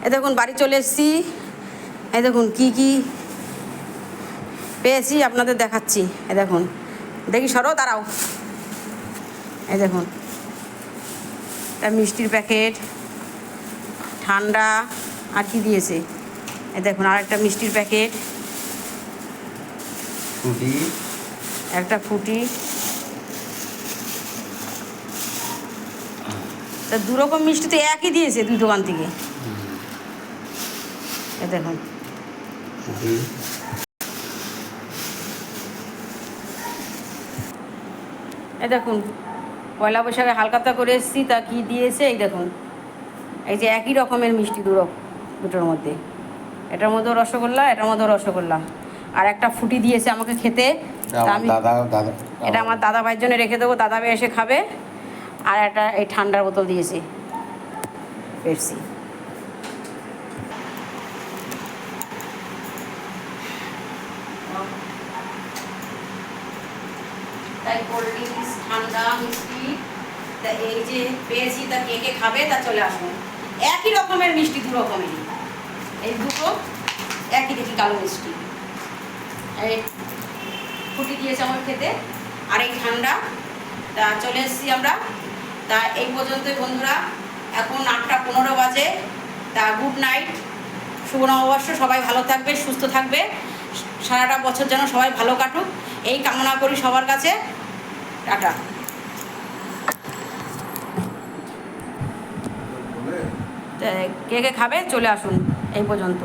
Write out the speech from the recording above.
এই দেখুন বাড়ি চলে এসেছি। এই দেখুন কি কি পেয়েছি আপনাদের দেখাচ্ছি। এই দেখুন, দেখি সরো, দাঁড়াও। এই দেখুন একটা মিষ্টির প্যাকেট, ঠান্ডা, আর কি দিয়েছে। এই দেখুন আর একটা মিষ্টির প্যাকেট, ফ্রুটি, একটা ফ্রুটি। তা দু রকম মিষ্টি তো একই দিয়েছে দুই দোকান থেকে। এই দেখুন ফ্রুটি, এই দেখুন পয়লা বৈশাখে হালখাতা করে এসেছি, তা কি দিয়েছে এই দেখুন। এই যে একই রকমের মিষ্টি দুটোর মধ্যে, এটার মধ্যেও রসগোল্লা, এটার মধ্যেও রসগোল্লা, আর একটা ফুটি দিয়েছে আমাকে খেতে। তা আমি এটা আমার দাদা ভাইয়ের জন্য রেখে দেবো, দাদা ভাই এসে খাবে। আর একটা এই ঠান্ডার বোতল দিয়েছে পেপসি। তাই কোল্ড ড্রিঙ্কস, ঠান্ডা, মিষ্টি, তা এই যে পেয়েছি, তা কে কে খাবে তা চলে আসুন। একই রকমের মিষ্টি, দু রকমেরই, এই দুটো একই দেখি কালো মিষ্টি। এই ফুটি দিয়েছে আমার খেতে, আর এই ঠান্ডা। তা চলে এসেছি আমরা। তা এই পর্যন্তই বন্ধুরা, এখন 8টা 15 বাজে। তা গুড নাইট, শুভ নববর্ষ। সবাই ভালো থাকবে, সুস্থ থাকবে, সারাটা বছর যেন সবাই ভালো কাটুক এই কামনা করি সবার কাছে। টাটা। কে কে খাবে চলে আসুন এই পর্যন্ত।